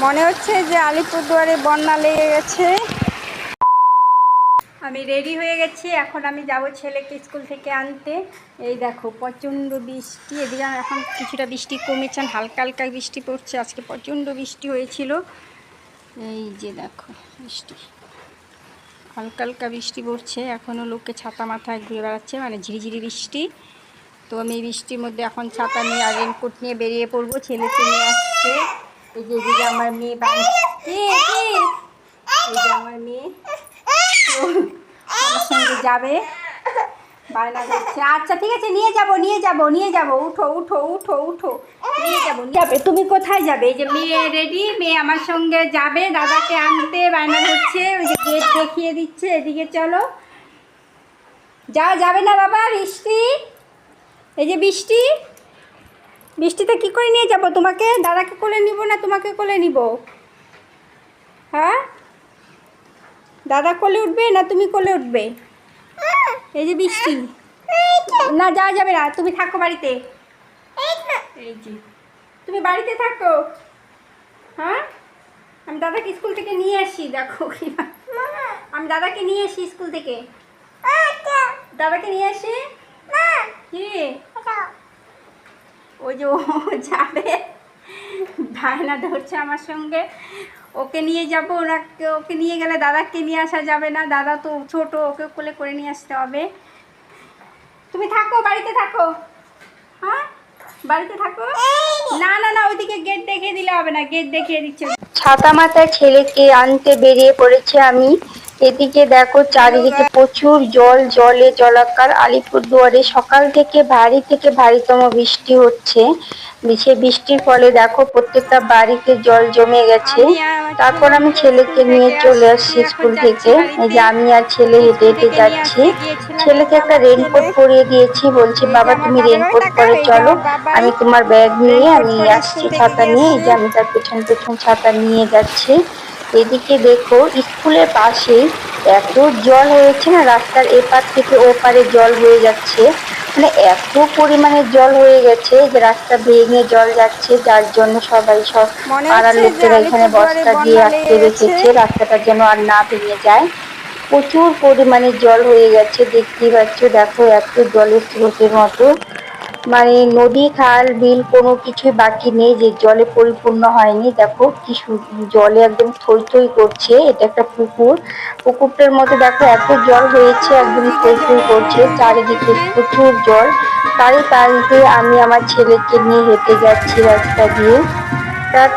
মনে হচ্ছে যে আলিপুরদুয়ারে বন্যা লেগে গেছে। আমি রেডি হয়ে গেছি, এখন আমি যাব ছেলেকে স্কুল থেকে আনতে। এই দেখো প্রচণ্ড বৃষ্টি, এদিকে এখন কিছুটা বৃষ্টি কমেছে, হালকা হালকা বৃষ্টি পড়ছে। আজকে প্রচণ্ড বৃষ্টি হয়েছিল। এই যে দেখো বৃষ্টি, হালকা হালকা বৃষ্টি পড়ছে। এখনও লোকে ছাতা মাথায় ঘুরে বেড়াচ্ছে, মানে ঝিরিঝিরি বৃষ্টি। তো আমি এই বৃষ্টির মধ্যে এখন ছাতা নিয়ে আর রেনকোট নিয়ে বেরিয়ে পড়বো। ছেলেকে নিয়ে আসছে। এই যে এদিকে আমার মেয়ে এই যে আমার মেয়ে আমার সঙ্গে যাবে, বায়না করছে। আচ্ছা ঠিক আছে, নিয়ে যাব। উঠো উঠো উঠো উঠো, নিয়ে যাবে। তুমি কোথায় যাবে? এই যে মেয়ে রেডি, মেয়ে আমার সঙ্গে যাবে দাদাকে আনতে, বায়না করছে। ওই যে গেট দেখিয়ে দিচ্ছে, এদিকে চলো। যাবে না বাবা, বৃষ্টি, এই যে বৃষ্টিতে কি করে নিয়ে যাব তোমাকে? দাদাকে কোলে নিব না তোমাকে কোলে নিব? হ্যাঁ, দাদা কোলে উঠবে না তুমি কোলে উঠবে? এই যে বৃষ্টি, না যাওয়া যাবে না, তুমি থাকো বাড়িতে। এই যে তুমি বাড়িতে থাকো। হ্যাঁ, আমি দাদাকে স্কুল থেকে নিয়ে আসি। দেখো কি, আমি দাদাকে নিয়ে আসি স্কুল থেকে। দাদাকে নিয়ে আসি। কি ওই যে ও যাবে, ভাইনা ধরছে আমার সঙ্গে। ওকে নিয়ে যাবো, ওকে নিয়ে গেলে দাদাকে নিয়ে আসা যাবে না, দাদা তো ছোট, ওকে কোলে করে নিয়ে আসতে হবে। তুমি থাকো, বাড়িতে থাকো। হ্যাঁ, বাড়িতে থাকো। না না না, ওইদিকে গেট দেখিয়ে দিলে হবে না, গেট দেখিয়ে দিচ্ছে। ছাতা মাথায় ছেলেকে আনতে বেরিয়ে পড়েছে আমি। এদিকে দেখো চারিদিকে প্রচুর জলে জলাকার। আলিপুরদুয়ারে সকাল থেকে ভারীতম বৃষ্টি হচ্ছে। সে বৃষ্টির ফলে দেখো প্রত্যেকটা বাড়িতে জল জমে গেছে। তারপর আমি ছেলেকে নিয়ে চলে আসছি স্কুল থেকে। এই যে আমি আর ছেলে হেঁটে হেঁটে যাচ্ছি। ছেলেকে একটা রেনকোট পরিয়ে দিয়েছি, বলছি বাবা তুমি রেনকোট পরে চলো, আমি তোমার ব্যাগ নিয়ে আমি আসছি ছাতা নিয়ে। এই যে আমি তার পেছন পেছন ছাতা নিয়ে যাচ্ছি। এদিকে দেখো স্কুলের পাশেই এত জল হয়েছে না, রাস্তার এপার থেকে ওপারে জল হয়ে যাচ্ছে। মানে এত পরিমাণে জল হয়ে গেছে যে রাস্তা ভেঙে জল যাচ্ছে, যার জন্য সব পাড়ার লোকেরা এখানে বস্তা দিয়ে আটকে রেখেছে রাস্তাটা যেন আর না ভেঙে যায়। প্রচুর পরিমাণে জল হয়ে গেছে, দেখতেই পাচ্ছ। দেখো এত জলের স্রোতের মতো, মানে নদী খাল বিল কোনো কিছুই বাকি নেই যে জলে পরিপূর্ণ হয়নি। দেখো কি জলে একদম থই থই করছে। এটা একটা পুকুরটার মধ্যে দেখো এত জল হয়েছে, একদম থই থই করছে। চারিদিকে প্রচুর জল। তারই পাশ দিয়ে আমি আমার ছেলেকে নিয়ে হেঁটে যাচ্ছি রাস্তা দিয়ে। তার